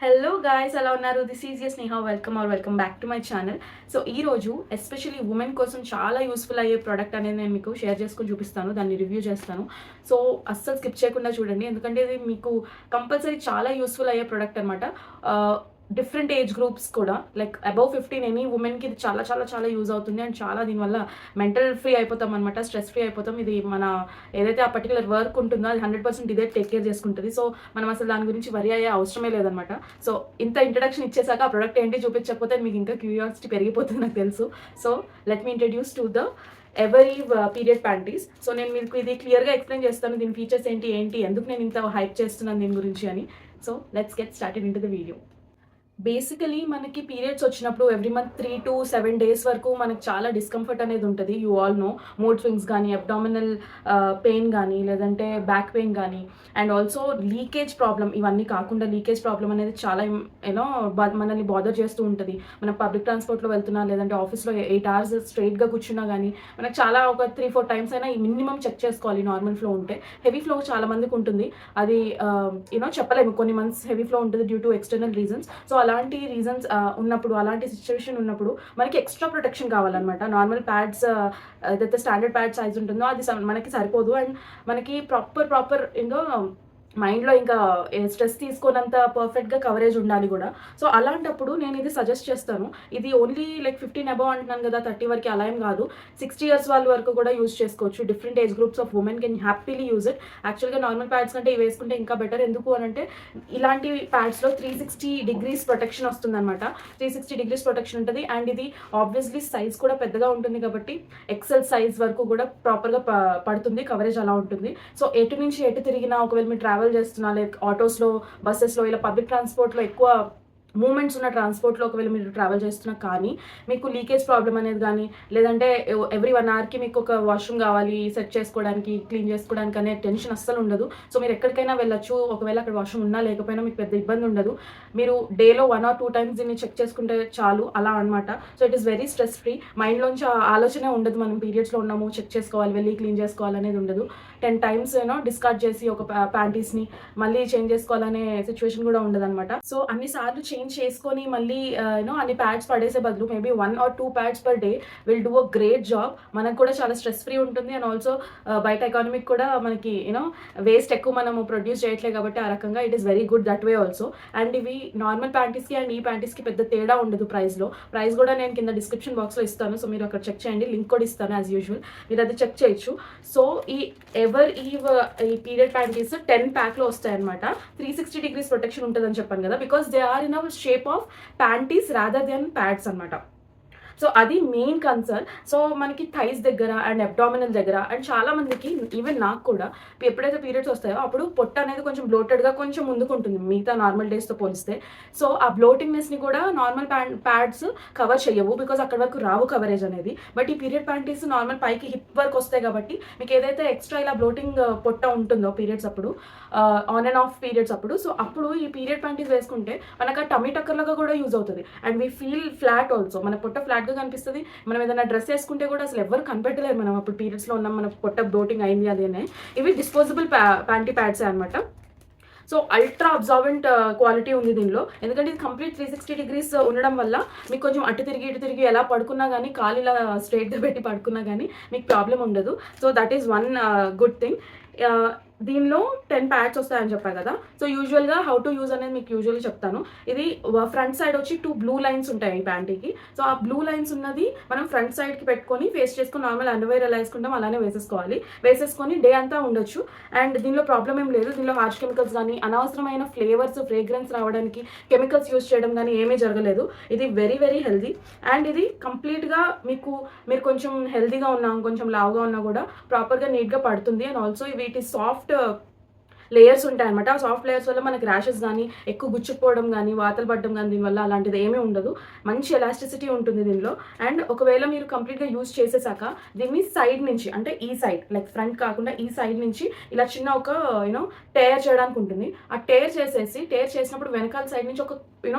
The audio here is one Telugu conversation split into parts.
హలో గాయ్స్, ఎలా ఉన్నారు? This is S Sneha. Welcome back to my channel. So ఈ రోజు ఎస్పెషల్లీ ఉమెన్ కోసం చాలా యూస్ఫుల్ అయ్యే ప్రోడక్ట్ అనేది నేను మీకు షేర్ చేసుకొని చూపిస్తాను, దాన్ని రివ్యూ చేస్తాను. సో అస్సలు స్కిప్ చేయకుండా చూడండి, ఎందుకంటే ఇది మీకు కంపల్సరీ చాలా యూస్ఫుల్ అయ్యే ప్రోడక్ట్ అనమాట. డిఫరెంట్ ఏజ్ గ్రూప్స్ కూడా, లైక్ అబౌవ్ 15 ఎనీ ఉమెన్కి ఇది చాలా చాలా చాలా యూజ్ అవుతుంది. అండ్ చాలా దీనివల్ల మెంటల్ ఫ్రీ అయిపోతాం అనమాట, స్ట్రెస్ ఫ్రీ అయిపోతాం. ఇది మన ఏదైతే ఆ పర్టికులర్ వర్క్ ఉంటుందో అది 100% ఇదే టేక్ కేర్ చేసుకుంటుంది. సో మనం అసలు దాని గురించి వరి అయ్యే అవసరమే లేదనమాట. సో ఇంత ఇంట్రడక్షన్ ఇచ్చేసాక ఆ ప్రోడక్ట్ ఏంటి చూపించకపోతే మీకు ఇంకా క్యూరియాసిటీ పెరిగిపోతుంది నాకు తెలుసు. So let me introduce to the Everyev period panties. So నేను మీకు ఇది క్లియర్గా ఎక్స్ప్లెయిన్ చేస్తాను, దీని ఫీచర్స్ ఏంటి ఎందుకు నేను ఇంత హైప్ చేస్తున్నాను దీని గురించి అని. So let's get started into the video. Basically మనకి పీరియడ్స్ వచ్చినప్పుడు ఎవ్రీ మంత్ 3 to 7 డేస్ వరకు మనకు చాలా డిస్కంఫర్ట్ అనేది ఉంటుంది. You all know, mood swings కానీ, అబ్డామినల్ పెయిన్ కానీ, లేదంటే బ్యాక్ పెయిన్ కానీ, అండ్ ఆల్సో లీకేజ్ ప్రాబ్లం. ఇవన్నీ కాకుండా లీకేజ్ ప్రాబ్లం అనేది చాలా యూనో మనల్ని బాదర్ చేస్తూ ఉంటుంది. మనం పబ్లిక్ ట్రాన్స్పోర్ట్లో వెళ్తున్నా, లేదంటే ఆఫీస్లో 8 hours స్ట్రైట్గా కూర్చున్నా కానీ మనకు చాలా ఒక 3-4 టైమ్స్ అయినా మినిమం చెక్ చేసుకోవాలి నార్మల్ ఫ్లో ఉంటే. హెవీ ఫ్లో చాలా మందికి ఉంటుంది, అది యూనో చెప్పలేము. కొన్ని మంత్స్ హెవీ ఫ్లో ఉంటుంది due to external reasons. So అలాంటి రీజన్స్ ఉన్నప్పుడు, అలాంటి సిచ్యువేషన్ ఉన్నప్పుడు మనకి ఎక్స్ట్రా ప్రొటెక్షన్ కావాలన్నమాట. నార్మల్ ప్యాడ్స్ ఏదైతే స్టాండర్డ్ ప్యాడ్ సైజ్ ఉంటుందో అది మనకి సరిపోదు. అండ్ మనకి ప్రాపర్ ఇంకా మైండ్లో ఇంకా స్ట్రెస్ తీసుకోనంత పర్ఫెక్ట్గా కవరేజ్ ఉండాలి కూడా. సో అలాంటప్పుడు నేను ఇది సజెస్ట్ చేస్తాను. ఇది ఓన్లీ లైక్ 15 అబౌవ్ అంటున్నాను కదా, 30 వరకు అలా ఏం కాదు. 60 years వాళ్ళ వరకు కూడా యూజ్ చేసుకోవచ్చు. Different age groups of women can happily use it. యాక్చువల్గా నార్మల్ ప్యాడ్స్ కంటే ఇవి వేసుకుంటే ఇంకా బెటర్. ఎందుకు అని అంటే ఇలాంటి ప్యాడ్స్లో 360 degrees ప్రొటెక్షన్ వస్తుంది అనమాట. 360 degrees ప్రొటెక్షన్ ఉంటుంది. అండ్ ఇది ఆబ్వియస్లీ సైజ్ కూడా పెద్దగా ఉంటుంది కాబట్టి ఎక్సెల్ సైజ్ వరకు కూడా ప్రాపర్గా పడుతుంది, కవరేజ్ అలా ఉంటుంది. సో ఎటు నుంచి ఎటు తిరిగినా, ఒకవేళ మీరు ట్రావెల్ చేస్తున్నా, లైక్ ఆటోస్లో, బస్సెస్లో, ఇలా పబ్లిక్ ట్రాన్స్పోర్ట్లో ఎక్కువ మూమెంట్స్ ఉన్న ట్రాన్స్పోర్ట్లో ఒకవేళ మీరు ట్రావెల్ చేస్తున్నా కానీ మీకు లీకేజ్ ప్రాబ్లం అనేది కానీ, లేదంటే ఎవ్రీ 1 hourకి మీకు ఒక వాష్రూమ్ కావాలి సెట్ చేసుకోవడానికి, క్లీన్ చేసుకోవడానికి అనే టెన్షన్ అస్సలు ఉండదు. సో మీరు ఎక్కడికైనా వెళ్ళొచ్చు. ఒకవేళ అక్కడ వాష్రూమ్ ఉన్నా లేకపోయినా మీకు పెద్ద ఇబ్బంది ఉండదు. మీరు డేలో 1 or 2 times దీన్ని చెక్ చేసుకుంటే చాలు, అలా అనమాట. So it is very stress free. మైండ్లోంచి ఆలోచనే ఉండదు మనం పీరియడ్స్లో ఉన్నాము, చెక్ చేసుకోవాలి, వెళ్ళి క్లీన్ చేసుకోవాలి అనేది ఉండదు. 10 times డిస్కార్డ్ చేసి ఒక ప్యాంటీస్ని మళ్ళీ చేంజ్ చేసుకోవాలనే సిచ్యువేషన్ కూడా ఉండదు అనమాట. సో అన్నిసార్లు చేంజ్ చేసుకొని మళ్ళీ అన్ని ప్యాడ్స్ పడేసే బదులు maybe 1 or 2 pads per day will do a great job. మనకు కూడా చాలా స్ట్రెస్ ఫ్రీ ఉంటుంది. అండ్ ఆల్సో బయట ఎకానమీకి కూడా మనకి వేస్ట్ ఎక్కువ మనము ప్రొడ్యూస్ చేయట్లేదు కాబట్టి ఆ రకంగా it is very good that way also. And ఇవి నార్మల్ ప్యాంటీస్కి అండ్ ఈ ప్యాంటీస్కి పెద్ద తేడా ఉండదు ప్రైస్లో. ప్రైస్ కూడా నేను కింద డిస్క్రిప్షన్ బాక్స్లో ఇస్తాను. సో మీరు అక్కడ చెక్ చేయండి, లింక్ కూడా ఇస్తాను యాజ్ యూజువల్, మీరు అది చెక్ చేయొచ్చు. సో ఈ ఈ పీరియడ్ ప్యాంటీస్ 10 packలో వస్తాయి అనమాట. 360 degrees ప్రొటెక్షన్ ఉంటుందని చెప్పాను కదా, because they are in shape of panties rather then pads అనమాట. సో అది మెయిన్ కన్సర్న్. సో మనకి థైస్ దగ్గర అండ్ అబ్డామినల్ దగ్గర, అండ్ చాలా మందికి, ఈవెన్ నాకు కూడా, ఎప్పుడైతే పీరియడ్స్ వస్తాయో అప్పుడు పొట్ట అనేది కొంచెం బ్లోటెడ్గా కొంచెం ముందుకుంటుంది మిగతా నార్మల్ డేస్తో పోలిస్తే. సో ఆ బ్లోటింగ్నెస్ని కూడా నార్మల్ ప్యాడ్స్ కవర్ చేయవు, బికాజ్ అక్కడ వరకు రావు కవరేజ్ అనేది. బట్ ఈ పీరియడ్ ప్యాంటీస్ నార్మల్ పైకి హిప్ వరకు వస్తాయి కాబట్టి మీకు ఏదైతే ఎక్స్ట్రా ఇలా బ్లోటింగ్ పొట్ట ఉంటుందో పీరియడ్స్ అప్పుడు, ఆన్ అండ్ ఆఫ్ పీరియడ్స్ అప్పుడు, సో అప్పుడు ఈ పీరియడ్ ప్యాంటీస్ వేసుకుంటే మనకు ఆ టమీ టక్కర్లాగా కూడా యూజ్ అవుతుంది. And we feel flat also, మన పొట్ట ఫ్లాట్గా కనిపిస్తుంది. మనం ఏదైనా డ్రెస్ వేసుకుంటే కూడా అసలు ఎవరు కనిపెట్టలేరు మనం అప్పుడు పీరియడ్స్లో ఉన్నాం, మన పొట్ట బ్లోటింగ్ అయింది అదేనే. ఇవి డిస్పోజబుల్ ప్యాంటీ ప్యాడ్సే అనమాట. సో అల్ట్రా అబ్జార్బెంట్ క్వాలిటీ ఉంది దీనిలో, ఎందుకంటే ఇది కంప్లీట్ 360 degrees ఉండడం వల్ల మీకు కొంచెం అటు తిరిగి ఎలా పడుకున్నా కానీ, కాలు ఇలా స్ట్రైట్గా పెట్టి పడుకున్నా కానీ మీకు ప్రాబ్లం ఉండదు. So that is one good thing. దీనిలో 10 pads వస్తాయని చెప్పాను కదా. సో యూజువల్గా హౌ టు యూజ్ అనేది మీకు యూజువల్గా చెప్తాను. ఇది ఫ్రంట్ సైడ్ వచ్చి 2 blue lines ఉంటాయి ఈ ప్యాంటీకి. సో ఆ బ్లూ లైన్స్ ఉన్నది మనం ఫ్రంట్ సైడ్కి పెట్టుకొని ఫేస్ చేసుకొని నార్మల్ అండర్వేర్ ఎలా వేసుకుంటాం అలానే వేసేసుకొని డే అంతా ఉండొచ్చు. అండ్ దీనిలో ప్రాబ్లం ఏం లేదు. దీనిలో హార్ష్ కెమికల్స్ కానీ, అనవసరమైన ఫ్లేవర్స్, ఫ్రేగ్రెన్స్ రావడానికి కెమికల్స్ యూజ్ చేయడం కానీ ఏమీ జరగలేదు. ఇది వెరీ వెరీ హెల్దీ. అండ్ ఇది కంప్లీట్గా మీరు కొంచెం హెల్దీగా ఉన్నా, కొంచెం లావుగా ఉన్నా కూడా ప్రాపర్గా నీట్గా పడుతుంది. అండ్ ఆల్సో వీటి సాఫ్ట్ లేయర్స్ ఉంటాయన్నమాట. ఆ సాఫ్ట్ లేయర్స్ వల్ల మనకి ర్యాషెస్ కానీ, ఎక్కువ గుచ్చుకుపోవడం కానీ, వాతలు పడడం కానీ దీనివల్ల అలాంటిది ఏమీ ఉండదు. మంచి ఎలాస్టిసిటీ ఉంటుంది దీనిలో. అండ్ ఒకవేళ మీరు కంప్లీట్గా యూజ్ చేసేసాక దీన్ని సైడ్ నుంచి, అంటే ఈ సైడ్, లైక్ ఫ్రంట్ కాకుండా ఈ సైడ్ నుంచి ఇలా చిన్న ఒక టేర్ చేయడానికి ఉంటుంది. ఆ టేర్ చేసినప్పుడు వెనకాల సైడ్ నుంచి ఒక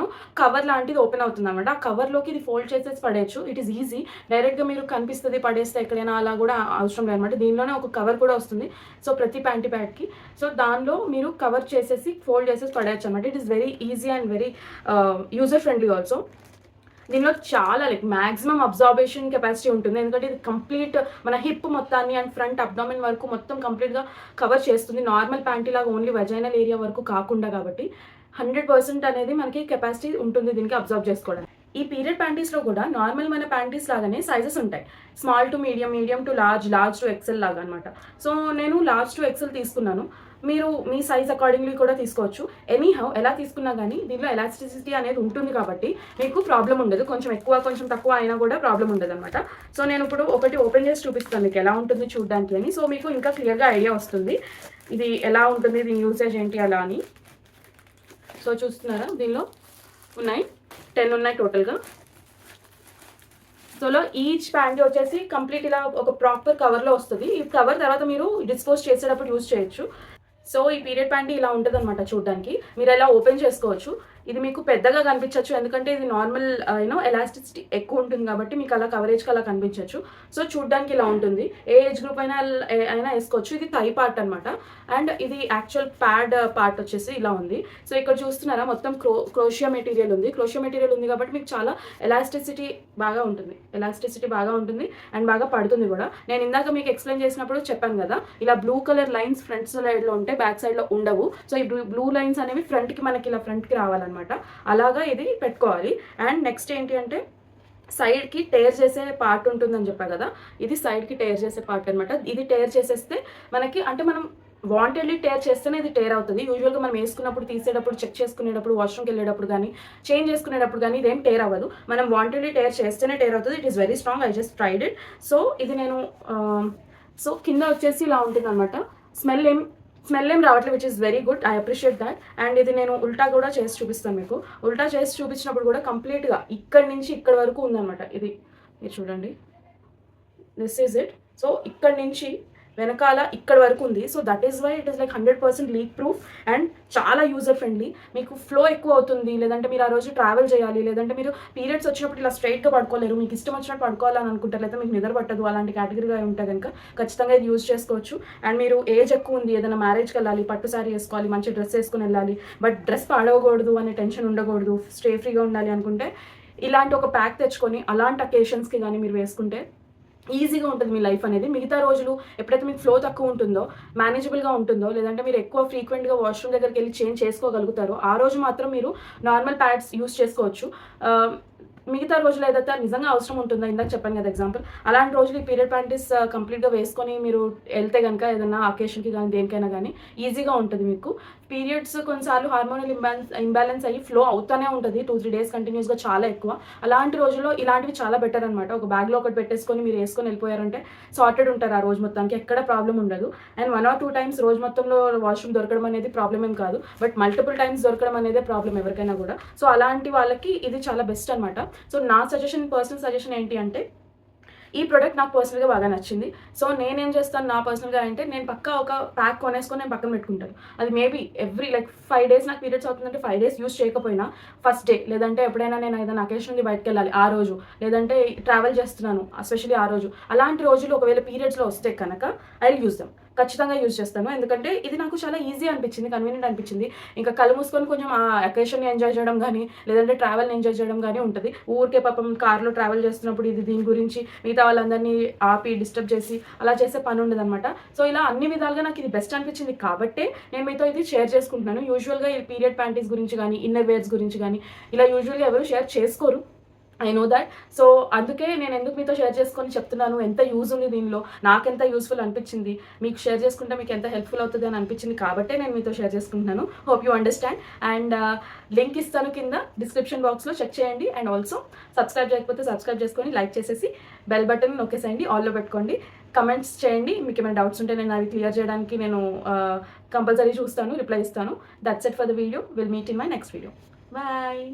కవర్ లాంటిది ఓపెన్ అవుతుంది అనమాట. ఆ కవర్లోకి ఇది ఫోల్డ్ చేసేసి పడేయచ్చు. It is easy. డైరెక్ట్గా మీరు కనిపిస్తుంది పడేస్తే ఎక్కడైనా అలా కూడా అవసరం లేదనమాట. దీనిలోనే ఒక కవర్ కూడా వస్తుంది. సో ప్రతి ప్యాంటీ ప్యాడ్కి. సో దానిలో మీరు కవర్ చేసేసి ఫోల్డ్ చేసేసి పడేయచ్చు అనమాట. It is very easy and very user friendly also. దీనిలో చాలా లైక్ మ్యాక్సిమం అబ్జార్బేషన్ కెపాసిటీ ఉంటుంది, ఎందుకంటే ఇది కంప్లీట్ మన హిప్ మొత్తాన్ని అండ్ ఫ్రంట్ అబ్డామిన్ వరకు మొత్తం కంప్లీట్గా కవర్ చేస్తుంది. నార్మల్ ప్యాంటీ లాగా ఓన్లీ వెజైనల్ ఏరియా వరకు కాకుండా కాబట్టి 100% అనేది మనకి కెపాసిటీ ఉంటుంది దీనికి అబ్జర్వ్ చేసుకోవడానికి. ఈ పీరియడ్ ప్యాంటీస్లో కూడా నార్మల్ మన ప్యాంటీస్ లాగానే సైజెస్ ఉంటాయి. Small to medium, medium to large, large to XL లాగా అనమాట. సో నేను లార్జ్ టు ఎక్సెల్ తీసుకున్నాను. మీరు మీ సైజ్ అకార్డింగ్లీ కూడా తీసుకోవచ్చు. ఎనీహౌ ఎలా తీసుకున్నా కానీ దీనిలో ఎలాస్టిసిటీ అనేది ఉంటుంది కాబట్టి మీకు ప్రాబ్లం ఉండదు. కొంచెం ఎక్కువ కొంచెం తక్కువ అయినా కూడా ప్రాబ్లం ఉండదు అనమాట. సో నేను ఇప్పుడు ఒకటి ఓపెన్ చేసి చూపిస్తాను మీకు ఎలా ఉంటుంది చూడడానికి అని. సో మీకు ఇంకా క్లియర్గా ఐడియా వస్తుంది ఇది ఎలా ఉంటుంది, దీని యూసేజ్ ఏంటి అలా అని. సో చూస్తున్నారా, దీనిలో ఉన్నాయి 10 ఉన్నాయి టోటల్గా. సోలో ఈచ్ ప్యాంటీ వచ్చేసి కంప్లీట్ ఇలా ఒక ప్రాపర్ కవర్లో వస్తుంది. ఈ కవర్ తర్వాత మీరు డిస్పోజ్ చేసేటప్పుడు యూజ్ చేయొచ్చు. సో ఈ పీరియడ్ ప్యాంటీ ఇలా ఉంటుంది అనమాట చూడడానికి. మీరు ఎలా ఓపెన్ చేసుకోవచ్చు. ఇది మీకు పెద్దగా కనిపించవచ్చు, ఎందుకంటే ఇది నార్మల్ ఎలాస్టిసిటీ ఎక్కువ ఉంటుంది కాబట్టి మీకు అలా కవరేజ్కి అలా కనిపించవచ్చు. సో చూడడానికి ఇలా ఉంటుంది. ఏ ఏజ్ గ్రూప్ అయినా వేసుకోవచ్చు. ఇది థై పార్ట్ అనమాట. అండ్ ఇది యాక్చువల్ ప్యాడ్ పార్ట్ వచ్చేసి ఇలా ఉంది. సో ఇక్కడ చూస్తున్నారా, మొత్తం క్రోషియా మెటీరియల్ ఉంది. క్రోషియా మెటీరియల్ ఉంది కాబట్టి మీకు చాలా ఎలాస్టిసిటీ బాగా ఉంటుంది అండ్ బాగా పడుతుంది కూడా. నేను ఇందాక మీకు ఎక్స్ప్లెయిన్ చేసినప్పుడు చెప్పాను కదా, ఇలా బ్లూ కలర్ లైన్స్ ఫ్రంట్ సైడ్లో ఉంటాయి, బ్యాక్ సైడ్లో ఉండవు. సో ఈ బ్లూ లైన్స్ అనేవి మనకి ఇలా ఫ్రంట్కి రావాలన్నమాట. అలాగా ఇది పెట్టుకోవాలి. అండ్ నెక్స్ట్ ఏంటి అంటే సైడ్కి టేర్ చేసే పార్ట్ ఉంటుందని చెప్పా కదా, ఇది సైడ్కి టేర్ చేసే పార్ట్ అనమాట. ఇది టేర్ చేసేస్తే మనకి అంటే మనం వాంటెడ్లీ టేర్ చేస్తేనే ఇది టేర్ అవుతుంది. యూజువల్గా మనం వేసుకున్నప్పుడు, తీసేటప్పుడు, చెక్ చేసుకునేటప్పుడు, వాష్రూమ్కి వెళ్ళేటప్పుడు కానీ, చేంజ్ చేసుకునేటప్పుడు కానీ ఇదేం టేర్ అవ్వదు. మనం వాంటెడ్లీ టేర్ చేస్తేనే టేర్ అవుతుంది. It is very strong. I just tried it. So ఇది నేను సో కింద వచ్చేసి ఇలా ఉంటుంది అనమాట. స్మెల్ ఏం రావట్లేదు, which is very good. I appreciate that. And ఇది నేను ఉల్టా కూడా చేసి చూపిస్తాను మీకు. ఉల్టా చేసి చూపించినప్పుడు కూడా కంప్లీట్గా ఇక్కడి నుంచి ఇక్కడ వరకు ఉందన్నమాట. ఇది మీరు చూడండి, దిస్ ఈజ్ ఇట్. సో ఇక్కడి నుంచి వెనకాల ఇక్కడ వరకు ఉంది. So that is why it is like 100% leak proof and చాలా యూజర్ ఫ్రెండ్లీ. మీకు ఫ్లో ఎక్కువ అవుతుంది, లేదంటే మీరు ఆ రోజు ట్రావెల్ చేయాలి, లేదంటే మీరు పీరియడ్స్ వచ్చినప్పుడు ఇలా స్ట్రైట్గా పడుకోలేరు, మీకు ఇష్టం వచ్చినట్టు పడుకోవాలని అనుకుంటారు, లేదా మీకు నిద్ర పట్టదు, అలాంటి కేటగిరీగా ఉంటే కనుక ఖచ్చితంగా ఇది యూజ్ చేసుకోవచ్చు. అండ్ మీరు ఏజ్ ఎక్కువ ఉంది, ఏదైనా మ్యారేజ్కి వెళ్ళాలి, పట్టు సారీ వేసుకోవాలి, మంచి డ్రెస్ వేసుకుని వెళ్ళాలి, బట్ డ్రెస్ పాడవకూడదు అనే టెన్షన్ ఉండకూడదు, స్టే ఫ్రీగా ఉండాలి అనుకుంటే ఇలాంటి ఒక ప్యాక్ తెచ్చుకొని అలాంటి అకేషన్స్కి కానీ మీరు వేసుకుంటే ఈజీగా ఉంటుంది మీ లైఫ్ అనేది. మిగతా రోజులు ఎప్పుడైతే మీకు ఫ్లో తక్కువ ఉంటుందో, మేనేజబుల్గా ఉంటుందో, లేదంటే మీరు ఎక్కువ ఫ్రీక్వెంట్గా వాష్రూమ్ దగ్గరికి వెళ్ళి చేంజ్ చేసుకోగలుగుతారో ఆ రోజు మాత్రం మీరు నార్మల్ ప్యాడ్స్ యూస్ చేసుకోవచ్చు. మిగతా రోజులు ఏదైతే నిజంగా అవసరం ఉంటుందో, ఇందాక చెప్పాను కదా ఎగ్జాంపుల్, అలాంటి రోజులు ఈ పీరియడ్ ప్యాంటీస్ కంప్లీట్గా వేసుకొని మీరు వెళ్తే కనుక ఏదైనా అకేషన్కి కానీ దేనికైనా కానీ ఈజీగా ఉంటుంది మీకు. పీరియడ్స్ కొన్నిసార్లు హార్మోనల్ ఇంబ్యాలెన్స్ అయ్యి ఫ్లో అవుతూనే ఉంటుంది 2-3 డేస్ కంటిన్యూస్గా, చాలా ఎక్కువ. అలాంటి రోజుల్లో ఇలాంటివి చాలా బెటర్ అనమాట. ఒక బ్యాగ్లో ఒకటి పెట్టేసుకొని మీరు వేసుకొని వెళ్ళిపోయారంటే సార్టెడ్ ఉంటారు ఆ రోజు మొత్తానికి, ఎక్కడ ప్రాబ్లం ఉండదు. అండ్ 1 or 2 times రోజు మొత్తంలో వాష్రూమ్ దొరకడం అనేది ప్రాబ్లం ఏం కాదు, బట్ మల్టిపుల్ టైమ్స్ దొరకడం అనేదే ప్రాబ్లం ఎవరికైనా కూడా. సో అలాంటి వాళ్ళకి ఇది చాలా బెస్ట్ అనమాట. సో నా పర్సనల్ సజెషన్ ఏంటి అంటే, ఈ ప్రోడక్ట్ నాకు పర్సనల్గా బాగా నచ్చింది. సో నేనేం చేస్తాను నా పర్సనల్గా అంటే, నేను పక్కా ఒక ప్యాక్ కొనేసుకొని నేను పక్కన పెట్టుకుంటాను. అది మేబీ ఎవ్రీ 5 days నాకు పీరియడ్స్ అవుతుందంటే 5 days యూస్ చేయకపోయినా ఫస్ట్ డే, లేదంటే ఎప్పుడైనా నేను ఏదైనా అకేషన్ ఉంది బయటకు వెళ్ళాలి ఆ రోజు, లేదంటే ట్రావెల్ చేస్తున్నాను ఎస్పెషల్లీ ఆ రోజు, అలాంటి రోజులు ఒకవేళ పీరియడ్స్లో వస్తే కనుక ఐ విల్ యూజ్ దెమ్. ఖచ్చితంగా యూజ్ చేస్తాను, ఎందుకంటే ఇది నాకు చాలా ఈజీ అనిపించింది, కన్వీనియంట్ అనిపించింది. ఇంకా కళ్ళు మూసుకొని కొంచెం ఆ అకేషన్ని ఎంజాయ్ చేయడం కానీ, లేదంటే ట్రావెల్ని ఎంజాయ్ చేయడం కానీ ఉంటుంది. ఊరికే పాపం కార్లో ట్రావెల్ చేస్తున్నప్పుడు ఇది దీని గురించి మిగతా వాళ్ళందరినీ ఆపి డిస్టర్బ్ చేసి అలా చేసే పని ఉండదు అనమాట. సో ఇలా అన్ని విధాలుగా నాకు ఇది బెస్ట్ అనిపించింది కాబట్టే నేను మీతో ఇది షేర్ చేసుకుంటున్నాను. యూజువల్గా ఈ పీరియడ్ ప్యాంటీస్ గురించి కానీ, ఇన్నర్ వేర్స్ గురించి కానీ ఇలా యూజువల్గా ఎవరు షేర్ చేసుకోరు, ఐ నో దాట్. సో అందుకే నేను ఎందుకు మీతో షేర్ చేసుకొని చెప్తున్నాను, ఎంత యూజ్ ఉంది దీనిలో, నాకెంత యూస్ఫుల్ అనిపించింది, మీకు షేర్ చేసుకుంటే మీకు ఎంత హెల్ప్ఫుల్ అవుతుంది అని అనిపించింది కాబట్టే నేను మీతో షేర్ చేసుకుంటున్నాను. Hope you understand. And link ఇస్తాను కింద డిస్క్రిప్షన్ బాక్స్లో, చెక్ చేయండి. అండ్ ఆల్సో సబ్స్క్రైబ్ చేయకపోతే సబ్స్క్రైబ్ చేసుకొని లైక్ చేసేసి బెల్ బటన్ నొక్కేసేయండి, ఆల్లో పెట్టుకోండి. కమెంట్స్ చేయండి, మీకు ఏమైనా డౌట్స్ ఉంటే నేను అవి క్లియర్ చేయడానికి నేను కంపల్సరీ చూస్తాను, రిప్లై ఇస్తాను. That's it for the video. Will meet in my next video. Bye.